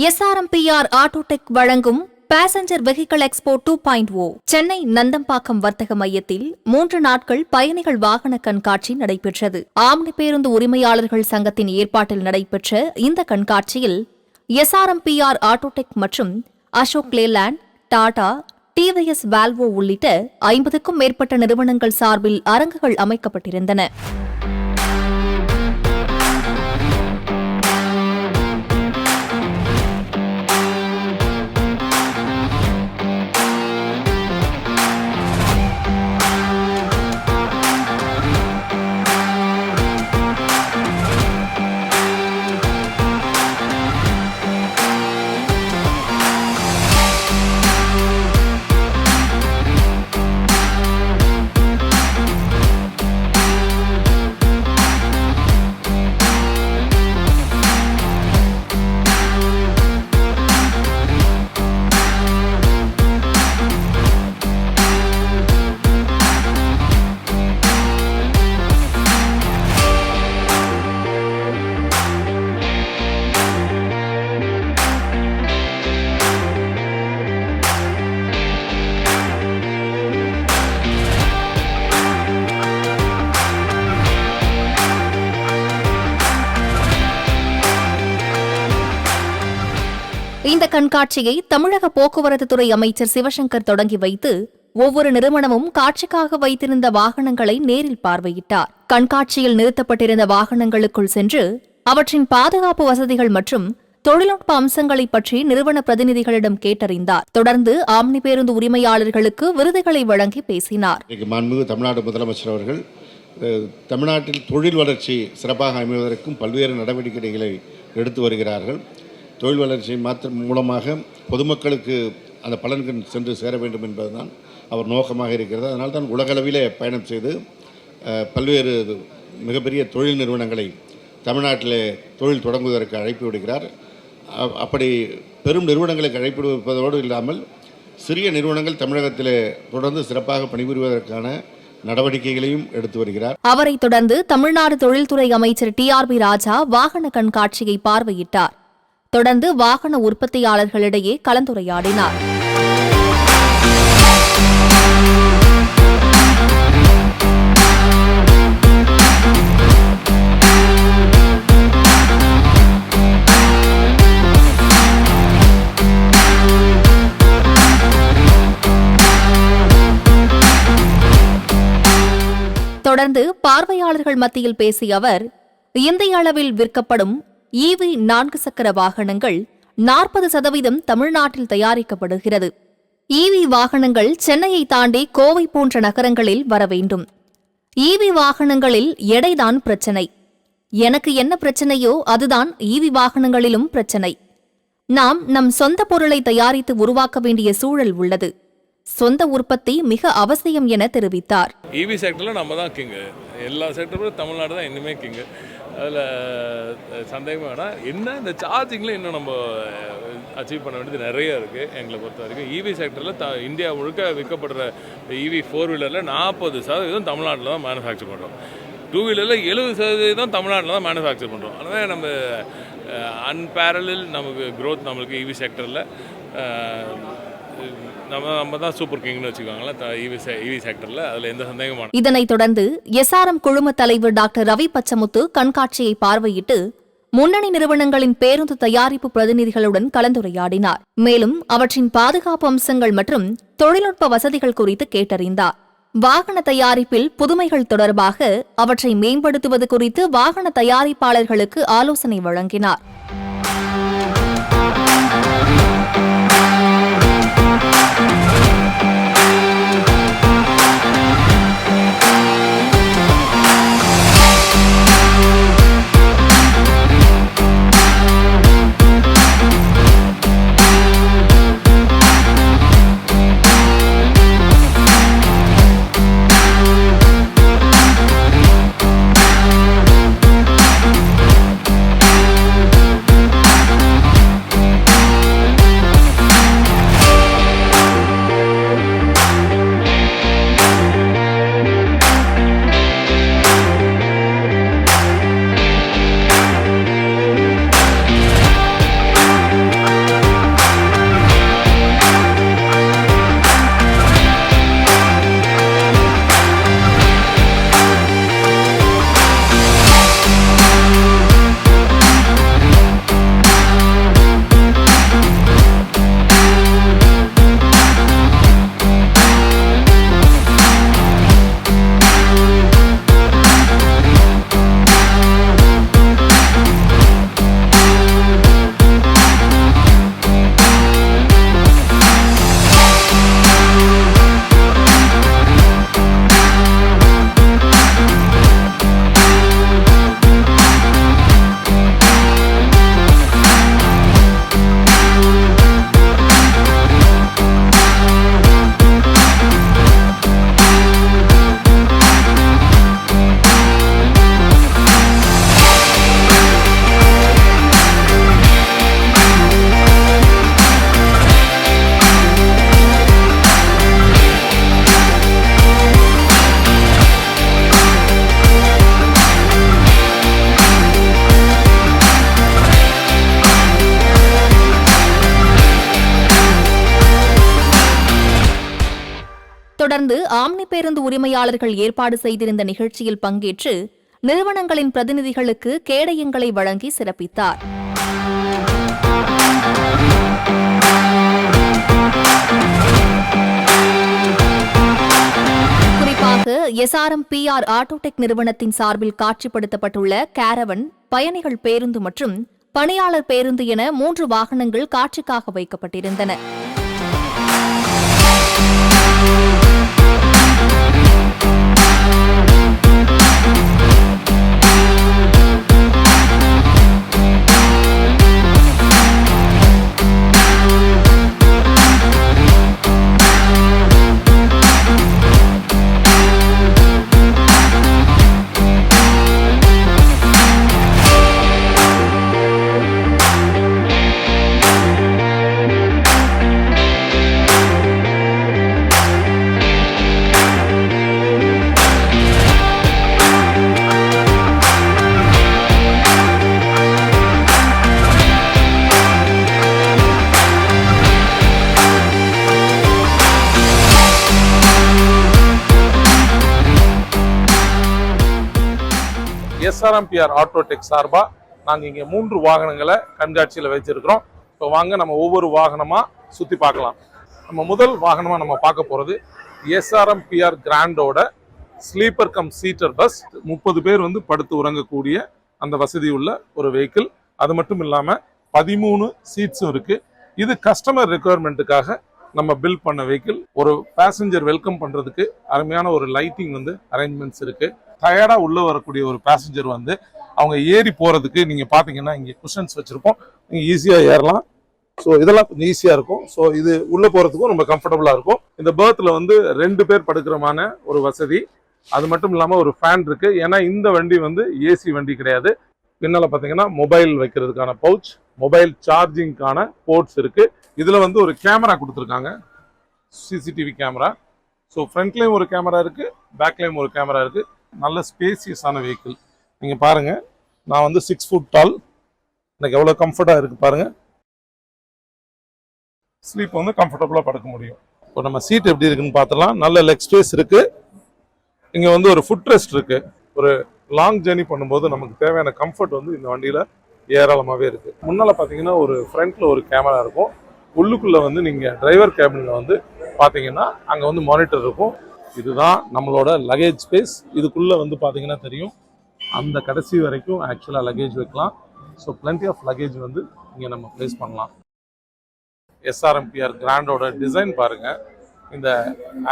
SRMPR Autotech வழங்கும் passenger vehicle expo 2.0 Chennai Nandambakkam வர்த்தக மையத்தில் 3 நாட்கள் பயணிகள் வாகன கண்காட்சி நடைபெற்றது. ஆம்னி பேருந்து உரிமையாளர்கள் சங்கத்தின் ஏற்பாட்டில் நடைபெற்ற இந்த கண்காட்சியில் SRMPR ஆட்டோடெக் மற்றும் Ashok Leyland, Tata, TVS Volvo உள்ளிட்ட 50க்கும் மேற்பட்ட நிறுவனங்கள் சார்பில் அரங்குகள் அமைக்கப்பட்டிருந்தன. இந்த கண்காட்சியை தமிழக போக்குவரத்துத்துறை அமைச்சர் சிவசங்கர் தொடங்கி வைத்து ஒவ்வொரு நிறுவனமும் காட்சிக்காக வைத்திருந்த வாகனங்களை நேரில் பார்வையிட்டார். கண்காட்சியில் நிறுத்தப்பட்டிருந்த வாகனங்களுக்குள் சென்று அவற்றின் பாதுகாப்பு வசதிகள் மற்றும் தொழில்நுட்ப அம்சங்களை பற்றி நிறுவன பிரதிநிதிகளிடம் கேட்டறிந்தார். தொடர்ந்து ஆம்னி பேருந்து உரிமையாளர்களுக்கு விருதுகளை வழங்கி பேசினார். தமிழ்நாடு முதலமைச்சர் அவர்கள் தமிழ்நாட்டில் தொழில் வளர்ச்சி சிறப்பாக அமைவதற்கும் பல்வேறு நடவடிக்கைகளை எடுத்து வருகிறார்கள். தொழில் வளர்ச்சி மூலமாக பொதுமக்களுக்கு அந்த பலன்கள் சென்று சேர வேண்டும் என்பதுதான் அவர் நோக்கமாக இருக்கிறது. அதனால் தான் உலகளவிலே பயணம் செய்து பல்வேறு மிகப்பெரிய தொழில் நிறுவனங்களை தமிழ்நாட்டில் தொழில் தொடங்குவதற்கு அழைப்பு விடுகிறார். அப்படி பெரும் நிறுவனங்களுக்கு அழைப்பு விடுப்பதோடு இல்லாமல் சிறிய நிறுவனங்கள் தமிழகத்தில் தொடர்ந்து சிறப்பாக பணிபுரிவதற்கான நடவடிக்கைகளையும் எடுத்து வருகிறார். அவரை தொடர்ந்து தமிழ்நாடு தொழில்துறை அமைச்சர் TRB ராஜா வாகன கண்காட்சியை பார்வையிட்டார். தொடர்ந்து வாகன உற்பத்தியாளர்களிடையே கலந்துரையாடினார். தொடர்ந்து பார்வையாளர்கள் மத்தியில் பேசிய அவர், இந்திய அளவில் விற்கப்படும் EV 4 சக்கர வாகனங்கள் 40% தமிழ்நாட்டில் தயாரிக்கப்படுகிறது. EV வாகனங்கள் சென்னையை தாண்டி கோவை போன்ற நகரங்களில் வர வேண்டும். EV வாகனங்களில் எடைதான் பிரச்சனை. எனக்கு என்ன பிரச்சனையோ அதுதான் EV வாகனங்களிலும் பிரச்சனை. நாம் நம் சொந்த பொருளை தயாரித்து உருவாக்க வேண்டிய சூழல் உள்ளது. சொந்த உற்பத்தி மிக அவசியம் என தெரிவித்தார். EV செக்டரில் நம்ம தான் கிங்கு. எல்லா செக்டரும் தமிழ்நாடு தான் இன்னுமே கிங்கு. அதில் சந்தேகம் வேணாம். என்ன இந்த சார்ஜிங்கில் இன்னும் நம்ம அச்சீவ் பண்ண வேண்டியது நிறைய இருக்குது. எங்களை பொறுத்த வரைக்கும் EV செக்டரில் இந்தியா முழுக்க விற்கப்படுற EV 4 வீலரில் 40% தமிழ்நாட்டில் தான் மேனுஃபேக்சர் பண்ணுறோம். 2 வீலரில் 70% தமிழ்நாட்டில் தான் மேனுஃபேக்சர் பண்ணுறோம். அதனால் நம்ம அன்பேரலில் நமக்கு க்ரோத் நம்மளுக்கு EV செக்டரில் நம்ம தான் சூப்பர் கிங்னு வச்சுக்கோங்களேன் EV செக்டரில். அதில் எந்த சந்தேகமான. இதனைத் தொடர்ந்து SRM குழும தலைவர் டாக்டர் ரவி பச்சமுத்து கண்காட்சியை பார்வையிட்டு முன்னணி நிறுவனங்களின் பேருந்து தயாரிப்பு பிரதிநிதிகளுடன் கலந்துரையாடினார். மேலும் அவற்றின் பாதுகாப்பு அம்சங்கள் மற்றும் தொழில்நுட்ப வசதிகள் குறித்து கேட்டறிந்தார். வாகன தயாரிப்பில் புதுமைகள் தொடர்பாக அவற்றை மேம்படுத்துவது குறித்து வாகன தயாரிப்பாளர்களுக்கு ஆலோசனை வழங்கினார். தொடர்ந்து ஆம்னி பேருந்து உரிமையாளர்கள் ஏற்பாடு செய்திருந்த நிகழ்ச்சியில் பங்கேற்று நிறுவனங்களின் பிரதிநிதிகளுக்கு கேடயங்களை வழங்கி சிறப்பித்தார். குறிப்பாக SRM-PR ஆட்டோடெக் நிறுவனத்தின் சார்பில் காட்சிப்படுத்தப்பட்டுள்ள கேரவன், பயணிகள் பேருந்து மற்றும் பணியாளர் பேருந்து என 3 வாகனங்கள் காட்சிக்காக வைக்கப்பட்டிருந்தன. SRM-PR ஆட்டோடெக் சார்பா நாங்க இங்க 3 வாகனங்களை கண்காட்சியில வச்சிருக்கிறோம். இப்போ வாங்க நம்ம ஒவ்வொரு வாகனமா சுத்தி பார்க்கலாம். நம்ம முதல் வாகனமா நம்ம பார்க்க போறது SRM-PR கிராண்டோட ஸ்லீப்பர் கம் சீட்டர் பஸ். 30 பேர் வந்து படுத்து உறங்கக்கூடிய அந்த வசதி உள்ள ஒரு வெஹிக்கிள். அது மட்டும் இல்லாம 13 சீட்ஸும் இருக்கு. இது கஸ்டமர் ரெக்குயர்மெண்ட்டுக்காக நம்ம பில்ட் பண்ண வெஹிக்கிள். ஒரு பேசஞ்சர் வெல்கம் பண்றதுக்கு அருமையான ஒரு லைட்டிங் வந்து அரேஞ்ச்மெண்ட்ஸ் இருக்கு. டயர்டா உள்ள வரக்கூடிய ஒரு பேசஞ்சர் வந்து அவங்க ஏறி போறதுக்கு நீங்க பாத்தீங்கன்னா இங்க குஷன்ஸ் வச்சிருப்போம், நீங்க ஈஸியா ஏறலாம். ஸோ இதெல்லாம் கொஞ்சம் ஈஸியா இருக்கும். ஸோ இது உள்ள போறதுக்கும் ரொம்ப கம்ஃபர்டபுளா இருக்கும். இந்த பெர்த்ல வந்து 2 பேர் படுக்கிறமான ஒரு வசதி. அது மட்டும் இல்லாம ஒரு ஃபேன் இருக்கு. ஏன்னா இந்த வண்டி வந்து ஏசி வண்டி கிடையாது. பின்னால பாத்தீங்கன்னா மொபைல் வைக்கிறதுக்கான பவுச், மொபைல் சார்ஜிங்கான போர்ட்ஸ் இருக்கு. இதுல வந்து ஒரு கேமரா கொடுத்துருக்காங்க, CCTV கேமரா. ஸோ ஃப்ரண்ட்லேயும் ஒரு கேமரா இருக்கு, பேக்லேயும் ஒரு கேமரா இருக்கு. நல்ல ஸ்பேசியஸான வெஹிக்கிள். நீங்க பாருங்க, நான் வந்து 6 ஃபுட் டால், எனக்கு எவ்வளவு கம்ஃபர்டா இருக்கு பாருங்க. ஸ்லீப் வந்து கம்ஃபர்டபுளா படுக்க முடியும். இப்போ நம்ம சீட் எப்படி இருக்குன்னு பார்த்தலாம். நல்ல லெக் ஸ்பேஸ் இருக்கு. இங்க வந்து ஒரு ஃபுட் ரெஸ்ட் இருக்கு. ஒரு லாங் ஜேர்னி பண்ணும்போது நமக்கு தேவையான கம்ஃபர்ட் வந்து இந்த வண்டியில ஏராளமாகவே இருக்கு. முன்னால பாத்தீங்கன்னா ஒரு ஃப்ரண்ட்ல ஒரு கேமரா இருக்கும். உள்ளுக்குள்ள வந்து நீங்க டிரைவர் கேபின்ல வந்து பாத்தீங்கன்னா அங்க வந்து மானிட்டர் இருக்கும். இதுதான் நம்மளோட லக்கேஜ் ஸ்பேஸ். இதுக்குள்ள வந்து பாத்தீங்கன்னா தெரியும், அந்த கடைசி வரைக்கும் ஆக்சுவலா லக்கேஜ் வைக்கலாம். ஸோ பிளென்டி ஆஃப் லக்கேஜ் வந்து இங்க நம்ம பிளேஸ் பண்ணலாம். SRM-PR கிராண்டோட டிசைன் பாருங்க. இந்த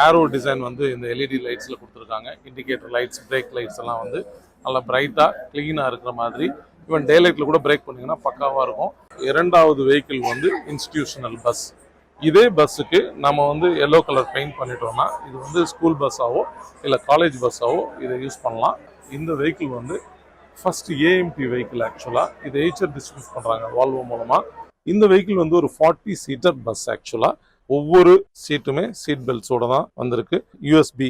ஆரோ டிசைன் வந்து இந்த LED லைட்ஸ்ல கொடுத்துருக்காங்க. இண்டிகேட்டர் லைட்ஸ், பிரேக் லைட்ஸ் எல்லாம் வந்து நல்லா பிரைட்டா கிளீனா இருக்கிற மாதிரி. ஈவன் டே லைட்ல கூட பிரேக் பண்ணீங்கன்னா பக்காவா இருக்கும். இரண்டாவது வெஹிக்கிள் வந்து இன்ஸ்டிடியூஷனல் பஸ். இதே பஸ்ஸுக்கு நம்ம வந்து எல்லோ கலர் பெயிண்ட் பண்ணிட்டோம்னா இது வந்து ஸ்கூல் பஸ்ஸாவோ இல்லை காலேஜ் பஸ்ஸாவோ இதை யூஸ் பண்ணலாம். இந்த வெஹிக்கிள் வந்து ஃபர்ஸ்ட் AMT வெஹிக்கிள். ஆக்சுவலாக இது HR டிஸ்ட்ரிபியூட் பண்ணுறாங்க வால்வோ மூலமா. இந்த வெஹிக்கிள் வந்து ஒரு 40 சீட்டர் பஸ். ஆக்சுவலாக ஒவ்வொரு சீட்டுமே சீட் பெல்ட்ஸோட தான் வந்திருக்கு. USB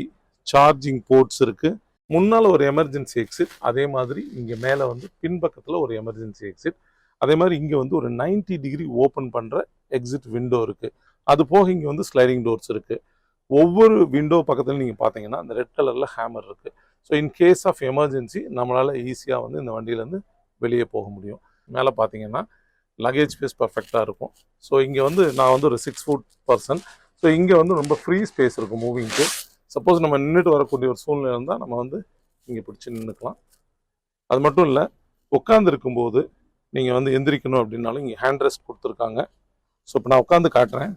சார்ஜிங் போர்ட்ஸ் இருக்கு. முன்னால் ஒரு எமர்ஜென்சி எக்ஸிட், அதே மாதிரி இங்கே மேலே வந்து பின்பக்கத்தில் ஒரு எமர்ஜென்சி எக்ஸிட். அதே மாதிரி இங்கே வந்து ஒரு 90 டிகிரி ஓப்பன் பண்ணுற எக்ஸிட் விண்டோ இருக்குது. அது போக இங்கே வந்து ஸ்லைடிங் டோர்ஸ் இருக்குது. ஒவ்வொரு விண்டோ பக்கத்தில் நீங்கள் பார்த்தீங்கன்னா அந்த ரெட் கலரில் ஹேமர் இருக்குது. So in case of emergency நம்மளால் ஈஸியாக வந்து இந்த வண்டியிலேருந்து வெளியே போக முடியும். மேலே பார்த்தீங்கன்னா லக்கேஜ் ஸ்பேஸ் பர்ஃபெக்டாக இருக்கும். ஸோ இங்கே வந்து நான் வந்து ஒரு 6 ஃபுட் பர்சன். ஸோ இங்கே வந்து ரொம்ப ஃப்ரீ ஸ்பேஸ் இருக்கும் மூவிங்க்கு. சப்போஸ் நம்ம நின்றுட்டு வரக்கூடிய ஒரு சூழ்நிலை இருந்தால் நம்ம வந்து இங்கே பிடிச்சி நின்றுக்கலாம். அது மட்டும் இல்லை, உட்காந்து இருக்கும்போது நீங்கள் வந்து எந்திரிக்கணும் அப்படின்னாலும் இங்கே ஹேண்ட் ரெஸ்ட் கொடுத்துருக்காங்க. ஸோ இப்போ நான் உட்காந்து காட்டுறேன்.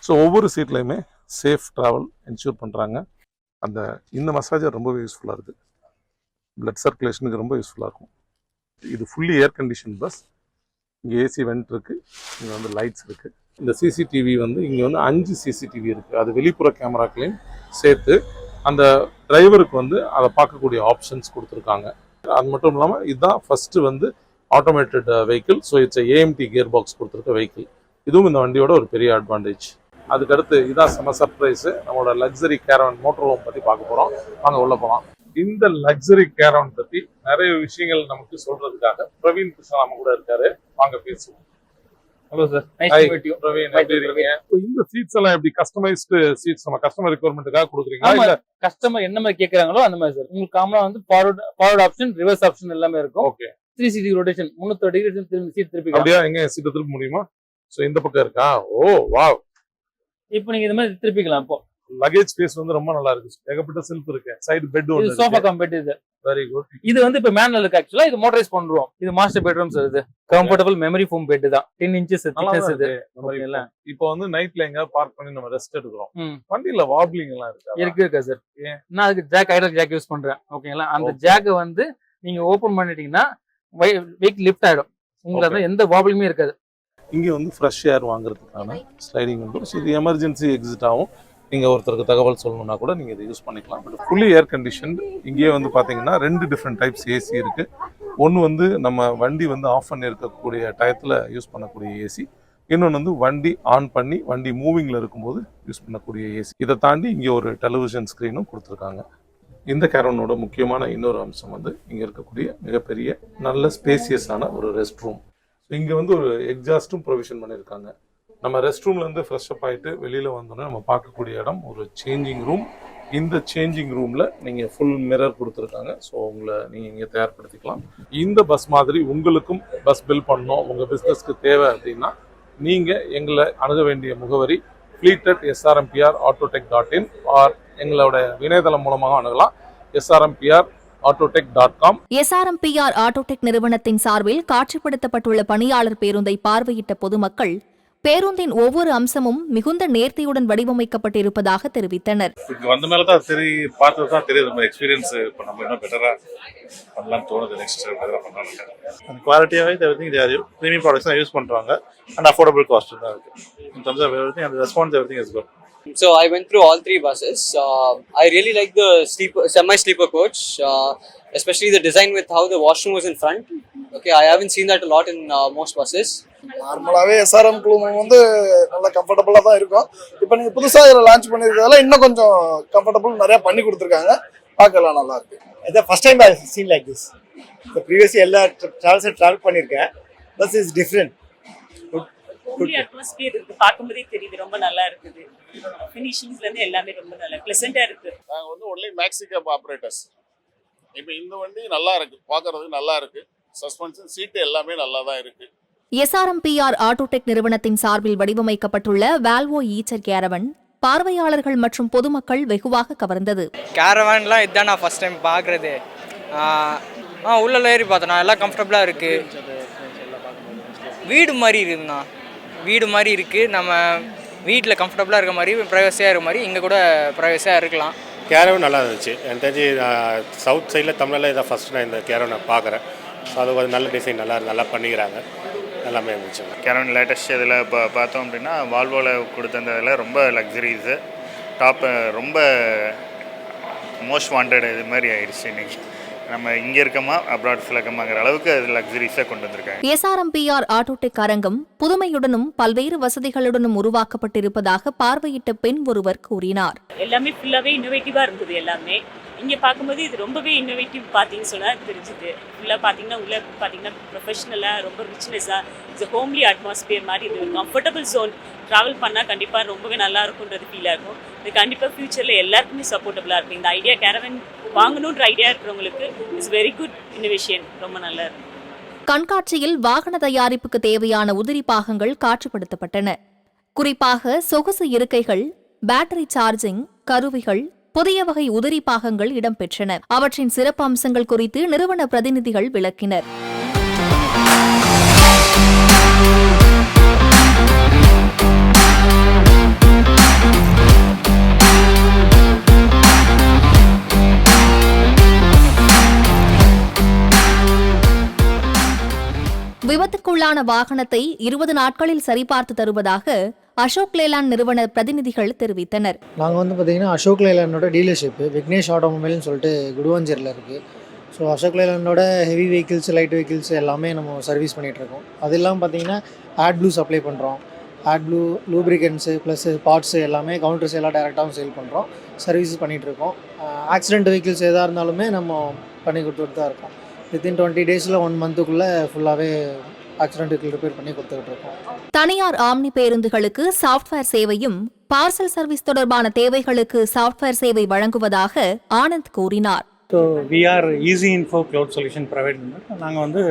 ஸோ ஒவ்வொரு சீட்லையுமே சேஃப் ட்ராவல் என்ஷூர் பண்ணுறாங்க. இந்த மசாஜர் ரொம்பவே யூஸ்ஃபுல்லாக இருக்குது. பிளட் சர்க்குலேஷனுக்கு ரொம்ப யூஸ்ஃபுல்லாக இருக்கும். இது ஃபுல்லி ஏர் கண்டிஷன் பஸ். இங்கே ஏசி வெண்ட் இருக்குது, இங்கே வந்து லைட்ஸ் இருக்குது. இந்த CCTV வந்து இங்கே வந்து 5 CCTV இருக்குது. அது வெளிப்புற கேமராக்களையும் சேர்த்து அந்த டிரைவருக்கு வந்து அதை பார்க்கக்கூடிய ஆப்ஷன்ஸ் கொடுத்துருக்காங்க. அது மட்டும் இல்லாமல் இதுதான் ஃபஸ்ட்டு வந்து automated vehicle. So it's AMT gear box கொடுத்துருக்க வெஹிக்கிள். இதுவும் இந்த வண்டியோட ஒரு பெரிய அட்வான்டேஜ். அதுக்கடுத்து இதான் செம சர்ப்ரைஸு. நம்மளோட லக்ஸரி கேரவன் மோட்டர் ஹோம் பற்றி பார்க்க போகிறோம். வாங்க உள்ள போகலாம். இந்த லக்ஸரி கேரவன் பற்றி நிறைய விஷயங்கள் நமக்கு சொல்றதுக்காக பிரவீன் கிருஷ்ணா நம்ம கூட இருக்காரு. வாங்க பேசுவோம். Hello sir, nice Hi, to meet you. Praveen, எப்படி இருக்கீங்க? இப்போ இந்த சீட்ஸ் எல்லாம் எப்படி கஸ்டமைஸ்டு சீட்ஸ் நம்ம கஸ்டமர் ரெக்யர்மெண்ட்டுக்காக கொடுக்குறீங்களா ஆமா, இல்ல? கஸ்டமர் என்ன மாதிரி கேக்குறாங்களோ அந்த மாதிரி சார். உங்களுக்கு காமனா வந்து ஃபார்வர்ட் ஆப்ஷன், ரிவர்ஸ் ஆப்ஷன் எல்லாமே இருக்கும். ஓகே, 360 ரொட்டேஷன், 360 டிகிரி திரும்பி சீட் திருப்பி. அப்படியா? எங்க சீட்டை திருப்ப முடியுமா? சோ இந்த பக்கம் இருக்கா? ஓ வாவ், இப்போ நீங்க இந்த மாதிரி திருப்பிக்கலாம். இப்போ லக்கேஜ் ஸ்பேஸ் வந்து ரொம்ப நல்லா இருக்கு. ஏகப்பட்ட செல்ஃப் இருக்கு. சைடு பெட் இது ஒன்னு சோஃபா இருக்கு. கம்பெட். இது வெரி குட். இது வந்து இப்போ மேனுவல் இருக்கு. ஆக்சுவலா இது மோட்டரைஸ் பண்றோம். இது மாஸ்டர் பெட்ரூம் சார். இது கம்ஃபர்டபிள் மெமரி ஃபோம் பெட் தான். 10 இன்ச்சஸ் நல்லா திக்னஸ் இது. இருக்கு. இந்த மாதிரி ஓகேங்களா? இப்போ வந்து நைட்ல எங்க பார்க் பண்ணி நம்ம ரெஸ்ட் எடுக்கிறோம். ம். வண்டியில வாப்லிங் எல்லாம் இருக்கா? இருக்கு சார். நான் அதுக்கு ஜாக், ஐடல் ஜாக் யூஸ் பண்றேன். ஓகேங்களா? அந்த ஜாக் வந்து நீங்க ஓபன் பண்ணிட்டீங்கன்னா வெயிட் லிஃப்ட் ஆயிடும். உங்களுக்கு எந்த வாபிளுமே இருக்காது. இங்க வந்து ஃப்ரெஷ் ஏர் வாங்குறதுக்கான ஸ்லைடிங் விண்டோஸ். இது எமர்ஜென்சி எக்ஸிட் ஆகும். நீங்க ஒருத்தருக்கு தகவல் சொல்லணும்னா கூட நீங்க இதை யூஸ் பண்ணிக்கலாம். But fully air condition. இங்கேயே வந்து பாத்தீங்கன்னா 2 டிஃப்ரெண்ட் டைப்ஸ் ஏசி இருக்கு. ஒன்று வந்து நம்ம வண்டி வந்து ஆஃப் பண்ணி இருக்கக்கூடிய டயத்துல யூஸ் பண்ணக்கூடிய ஏசி. இன்னொன்று வந்து வண்டி ஆன் பண்ணி வண்டி மூவிங்ல இருக்கும்போது யூஸ் பண்ணக்கூடிய ஏசி. இதை தாண்டி இங்கே ஒரு டெலிவிஷன் ஸ்க்ரீனும் கொடுத்துருக்காங்க. இந்த கேரவனோட முக்கியமான இன்னொரு அம்சம் வந்து இங்கே இருக்கக்கூடிய மிகப்பெரிய நல்ல ஸ்பேசியஸான ஒரு ரெஸ்ட் ரூம். இங்கே வந்து ஒரு எக்ஸாஸ்டும் ப்ரொவிஷன் பண்ணியிருக்காங்க. நம்ம ரெஸ்ட் ரூம்லேருந்து ஃப்ரெஷ் அப் ஆகிட்டு வெளியில் வந்தோன்னே நம்ம பார்க்கக்கூடிய இடம் ஒரு சேஞ்சிங் ரூம். இந்த சேஞ்சிங் ரூமில் நீங்கள் ஃபுல் மிரர் கொடுத்துருக்காங்க. ஸோ உங்களை நீங்கள் இங்கே தயார்படுத்திக்கலாம். இந்த பஸ் மாதிரி உங்களுக்கும் பஸ் பில் பண்ணணும், உங்கள் பிஸ்னஸ்க்கு தேவை அப்படின்னா நீங்கள் எங்களை அணுக வேண்டிய முகவரி fleet@srmpr.autotech.in ஆர் எங்களோட இணையதளம் மூலமாக அணுகலாம், srmpr.autotech.com. எஸ்ஆர்எம்பிஆர் ஆட்டோடெக் நிறுவனத்தின் சார்பில் காட்சிப்படுத்தப்பட்டுள்ள பணியாளர் பேருந்தை பார்வையிட்ட பொதுமக்கள் பேருந்தின் ஒவ்வொரு அம்சமும் மிகுந்த நேர்த்தியுடன் வடிவமைக்கப்பட்டிருப்பதாக தெரிவித்தனர். இங்க வந்த மேல தான் பார்த்தது தான் தெரியுது. நம்ம எக்ஸ்பீரியன்ஸ் இப்போ நம்ம இன்னும் பெட்டரா பண்ணலாம்னு தோணுது. நெக்ஸ்ட் பெட்டரா பண்ணலாம். அந்த குவாலிட்டியாவே எவ்ரிதிங் ப்ரீமியம் ப்ராடக்ட்ஸ் தான் யூஸ் பண்றாங்க. அண்ட் அஃபோர்டபுள் காஸ்ட் தான் இருக்கு. In terms of everything and response everything is good. So I went through all 3 buses. I really like the semi-sleeper coach, especially the design with how the washroom was in front. Okay, I haven't seen that a lot in most buses. நார்மலாகவே SRM குழுமம் வந்து நல்லா கம்ஃபர்டபுளாக தான் இருக்கும். இப்போ நீங்கள் புதுசாக இதில் லான்ச் பண்ணியிருக்கிறதால இன்னும் கொஞ்சம் கம்ஃபர்டபுள் நிறையா பண்ணி கொடுத்துருக்காங்க. பார்க்கலாம், நல்லா இருக்கு. இதான் first time I seen like this. இப்போ ப்ரீவியஸ்லி எல்லா ட்ராவல் பண்ணியிருக்கேன். Bus is different. கூலி அட்மாஸ்பியர் இருக்கு, பார்க்கும்போதே தெரியுது, ரொம்ப நல்லா இருக்குது. ஃபினிஷிங்ஸ்ல இருந்து எல்லாமே ரொம்ப நல்லா ப்ளசண்டா இருக்கு. நாங்க வந்து ஒன்லி மேக்ஸி கேப் ஆப்ரேட்டர்ஸ். இப்போ இந்த வண்டி நல்லா இருக்கு, பார்க்கறதுக்கு நல்லா இருக்கு. சஸ்பென்ஷன் சீட் எல்லாமே நல்லா தான் இருக்கு. எஸ்ஆர்எம்பிஆர் ஆட்டோடெக் நிறுவனத்தின் சார்பில் வடிவமைக்கப்பட்டுள்ள வால்வோ ஈச்சர் கேரவன் பார்வையாளர்கள் மற்றும் பொதுமக்கள் வெகுவாக கவர்ந்தது. கேரவான்லாம் இதுதான் நான் ஃபர்ஸ்ட் டைம் பார்க்குறது. உள்ள ஏறி பார்த்தேன், எல்லாம் கம்ஃபர்டபுளாக இருக்கு. வீடு மாதிரி இருக்குதுண்ணா, வீடு மாதிரி இருக்கு. நம்ம வீட்டில் கம்ஃபர்டபுளாக இருக்க மாதிரி, ப்ரைவசியாக இருக்க மாதிரி இங்கே கூட ப்ரைவசியாக இருக்கலாம். கேரவன் நல்லா இருந்துச்சு. எனக்கு தெரிஞ்சு சவுத் சைடில் தமிழில் இதான் ஃபர்ஸ்ட் நான் இந்த கேரவன் நான் பார்க்குறேன். ஸோ அது ஒரு நல்ல டிசைன், நல்லா பண்ணிக்கிறாங்க, எல்லாமே இருந்துச்சு. கேரவன் லேட்டஸ்ட் இதில் இப்போ பார்த்தோம் அப்படின்னா வால்வோவில் கொடுத்த அந்த இதில் ரொம்ப லக்ஸரிஸு டாப்பு ரொம்ப மோஸ்ட் வாண்டட் இது மாதிரி ஆயிடுச்சு. இன்னைக்கு நம்ம இங்கே இருக்கமா அப்ராட்ஸில் இருக்கமாங்கிற அளவுக்கு அது லக்ஸரிஸாக கொண்டு வந்திருக்காங்க. எஸ்ஆர்எம்பிஆர் ஆட்டோடெக் அரங்கம் புதுமையுடனும் பல்வேறு வசதிகளுடனும் உருவாக்கப்பட்டிருப்பதாக பார்வையிட்ட பெண் ஒருவர் கூறினார். எல்லாமே ஃபுல்லாவே இன்னோவேட்டிவா இருந்தது. எல்லாமே இங்கே பார்க்கும்போது இது ரொம்பவே இன்னோவேட்டிவ் பார்த்தீங்கன்னு சொன்னால் தெரிஞ்சுது. ஃபுல்லாக பார்த்தீங்கன்னா உள்ளே பார்த்தீங்கன்னா ப்ரொஃபஷ்னலாக ரொம்ப ரிச்னஸாக இட்ஸ் ஹோம்லி அட்மாஸ்பியர் மாதிரி இது ஒரு கம்ஃபர்டபுள் ஜோன். ட்ராவல் பண்ணால் கண்டிப்பாக ரொம்பவே நல்லா இருக்குன்றது ஃபீலாக இருக்கும். இது கண்டிப்பாக ஃப்யூச்சரில் எல்லாருக்குமே சப்போர்ட்டபுளாக இருக்கும். இந்த ஐடியா கேரவன் வாங்கணுன்ற ஐடியா இருக்கிறவங்களுக்கு இட்ஸ் வெரி குட் இன்னோவேஷன், ரொம்ப நல்லா இருக்கும். கண்காட்சியில் வாகன தயாரிப்புக்கு தேவையான உதிரி பாகங்கள் காட்சிப்படுத்தப்பட்டன. குறிப்பாக சொகுசு இருக்கைகள், பேட்டரி சார்ஜிங் கருவிகள், புதிய வகை உதிரி பாகங்கள் இடம்பெற்றன. அவற்றின் சிறப்பு அம்சங்கள் குறித்து நிறுவன பிரதிநிதிகள் விளக்கினர். விபத்துக்குள்ளான வாகனத்தை 20 நாட்களில் சரிபார்த்து தருவதாக அசோக் லேலாண்ட் நிறுவன பிரதிநிதிகள் தெரிவித்தனர். நாங்கள் வந்து பார்த்தீங்கன்னா அசோக் லேலாண்டோட டீலர்ஷிப்பு விக்னேஷ் ஆட்டோமொபைல்னு சொல்லிட்டு குடுவாஞ்சேரியில் இருக்குது. ஸோ அசோக் லேலாண்டோட ஹெவி வெஹிக்கிள்ஸ், லைட் வெஹிக்கிள்ஸ் எல்லாமே நம்ம சர்வீஸ் பண்ணிகிட்ருக்கோம். அது இல்லாமல் பார்த்தீங்கன்னா AdBlue சப்ளை பண்ணுறோம். AdBlue லூப்ரிகன்ஸு ப்ளஸ் பார்ட்ஸு எல்லாமே கவுண்டர்ஸ் எல்லாம் டைரெக்டாகவும் சேல் பண்ணுறோம், சர்வீஸ் பண்ணிகிட்ருக்கோம். ஆக்சிடென்ட் வெஹிக்கிள்ஸ் எதாக இருந்தாலுமே நம்ம பண்ணி கொடுத்துட்டு தான் இருக்கோம். வித்தின் 20 டேஸில் 1 மந்த்துக்குள்ளே ஃபுல்லாகவே ஆக்சிடென்ட்டுக்கு ரிப்பேர் பண்ணி கொடுத்துக்கிட்டு இருக்கோம். தனியார் ஆம்னி பேருந்துகளுக்கு சாஃப்ட்வேர் சேவையும் பார்சல் சர்வீஸ் தொடர்பான தேவைகளுக்கு சாஃப்ட்வேர் சேவை வழங்குவதாக ஆனந்த் கூறினார். So we are easy info cloud solution provide நாங்கள் வந்து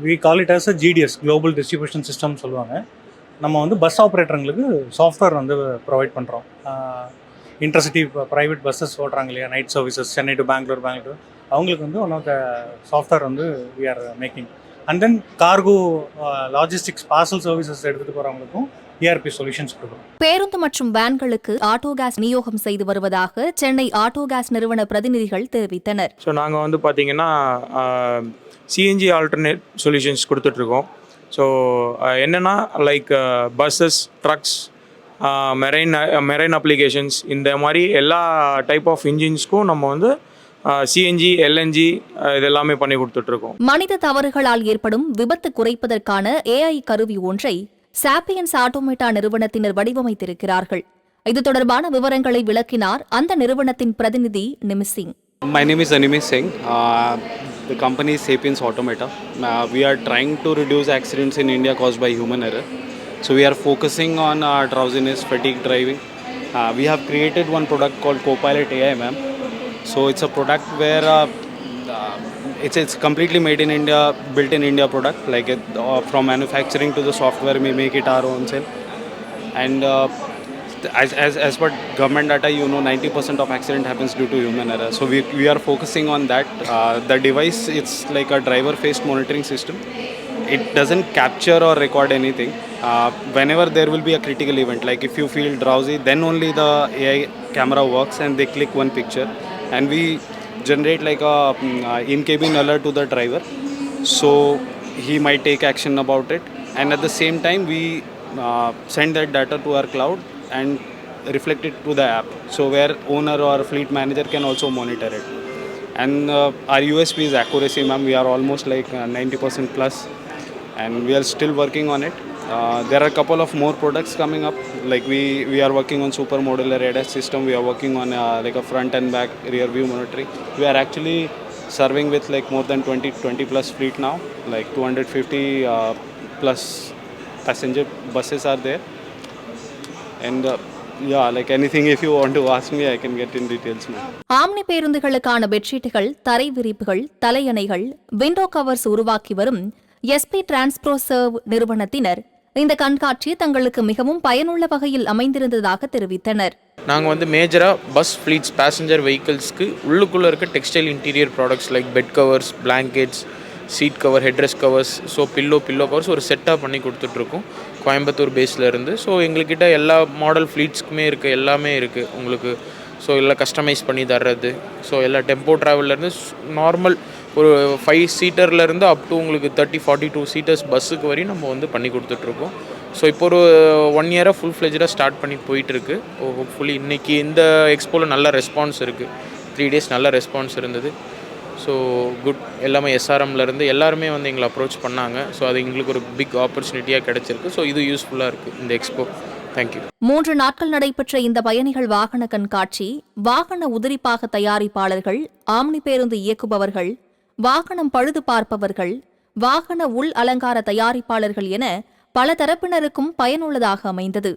we call it as a GDS global distribution system சொல்லுவாங்க. நம்ம வந்து பஸ் ஆப்ரேட்டருங்களுக்கு சாஃப்ட்வேர் வந்து ப்ரொவைட் பண்ணுறோம். இன்டர்சிட்டி ப்ரைவேட் பஸ்ஸஸ் ஓடுறாங்க இல்லையா, night services Chennai to Bangalore அவங்களுக்கு வந்து ஒன் ஆஃப் த சாஃப்ட்வேர் வந்து we are making. And then cargo logistics parcel services எடுத்துகிட்டு போகிறவங்களுக்கும் ERP சொல்யூஷன்ஸ் கொடுக்கும். பேருந்து மற்றும் வேன்களுக்கு ஆட்டோ கேஸ் விநியோகம் செய்து வருவதாக சென்னை ஆட்டோ கேஸ் நிறுவன பிரதிநிதிகள் தெரிவித்தனர். ஸோ நாங்கள் வந்து பார்த்தீங்கன்னா சிஎன்ஜி ஆல்டர்னேட் சொல்யூஷன்ஸ் கொடுத்துட்ருக்கோம். ஸோ என்னென்னா like buses, trucks, marine applications, இந்த மாதிரி எல்லா டைப் ஆஃப் இன்ஜின்ஸ்க்கும் நம்ம வந்து சிஎன்ஜி, எல்என்ஜி இதெல்லாமே பண்ணி கொடுத்துட்ருக்கோம். மனித தவறுகளால் ஏற்படும் விபத்து குறைப்பதற்கான AI கருவி ஒன்றை சாப்பியன்ஸ் ஆட்டோமேட்டா நிறுவனத்தினர் வடிவமைத்திருக்கிறார்கள். இது தொடர்பான விவரங்களை விளக்கினார் அந்த நிறுவனத்தின் பிரதிநிதி நிமிசிங். My name is Animesh Singh. The company is Sapiens Automata. We are trying to reduce accidents in India caused by human error. So we are focusing on drowsiness, fatigue driving. We have created one product called Copilot AI, ma'am. So it's a product where it's completely made in India, built in India product. Like from manufacturing to the software, we make it our own self. And as per government data, 90% of accident happens due to human error. So we are focusing on that. The device, it's like a driver-faced monitoring system. It doesn't capture or record anything. Whenever there will be a critical event, like if you feel drowsy, then only the AI camera works and they click one picture, and we generate like a in-cabin alert to the driver, so he might take action about it. And at the same time, we send that data to our cloud and reflect it to the app, so where owner or fleet manager can also monitor it. And our USP is accuracy, ma'am. We are almost like 90% plus, and we are still working on it. There are a couple of more products coming up. Like we are working on super modular ADAS system. We are working on like a front and back rear view monitoring. We are actually serving with like more than 20 plus fleet now. Like 250 plus passenger buses are there. And yeah, like anything if you want to ask me, I can get in details more. Omni பேருந்துகளுக்கான பெட்ஷீட்டுகள், தரை விரிப்புகள், தலையணைகள், window covers உருவாக்கி வரும் SP டிரான்ஸ்ப்ரோசர்வ் நிறுவனத்தினர் இந்த கண்காட்சி தங்களுக்கு மிகவும் பயனுள்ள வகையில் அமைந்திருந்ததாக தெரிவித்தனர். நாங்கள் வந்து மேஜராக பஸ் ஃப்ளீட்ஸ், பேசஞ்சர் வெஹிக்கிள்ஸ்க்கு உள்ளுக்குள்ளே இருக்க textile interior products like bed covers, blankets, seat cover, headrest covers, so pillow covers ஒரு செட்டாக பண்ணி கொடுத்துட்ருக்கோம் கோயம்புத்தூர் பேஸில் இருந்து. ஸோ எங்கள்கிட்ட எல்லா மாடல் ஃப்ளீட்ஸ்க்குமே இருக்குது, எல்லாமே இருக்குது உங்களுக்கு. ஸோ எல்லாம் கஸ்டமைஸ் பண்ணி தர்றது. ஸோ எல்லா டெம்போ ட்ராவல்லேருந்து நார்மல் ஒரு 5 சீட்டர்லேருந்து அப் டு உங்களுக்கு 30-42 சீட்டர்ஸ் பஸ்ஸுக்கு வரையும் நம்ம வந்து பண்ணி கொடுத்துட்ருக்கோம். ஸோ இப்போ ஒரு 1 இயராக ஃபுல் ஃப்ளெஜ்டாக ஸ்டார்ட் பண்ணி போயிட்டுருக்கு. ஹோப்ஃபுல்லி இன்றைக்கி இந்த எக்ஸ்போவில் நல்ல ரெஸ்பான்ஸ் இருக்குது. 3 days நல்ல ரெஸ்பான்ஸ் இருந்தது. So good. எல்லாமே SRMலேருந்து எல்லாருமே வந்து எங்களை அப்ரோச் பண்ணாங்க. ஸோ அது எங்களுக்கு ஒரு பிக் ஆப்பர்ச்சுனிட்டியாக கிடச்சிருக்கு. ஸோ இது யூஸ்ஃபுல்லாக இருக்குது இந்த எக்ஸ்போ. தேங்க்யூ. 3 நாட்கள் நடைபெற்ற இந்த பயணிகள் வாகன கண்காட்சி வாகன உதிரிப்பாக தயாரிப்பாளர்கள், ஆம்னி பேருந்து இயக்குபவர்கள், வாகனம் பழுது பார்ப்பவர்கள், வாகன உள் அலங்கார தயாரிப்பாளர்கள் என பல தரப்பினருக்கும் பயனுள்ளதாக அமைந்தது.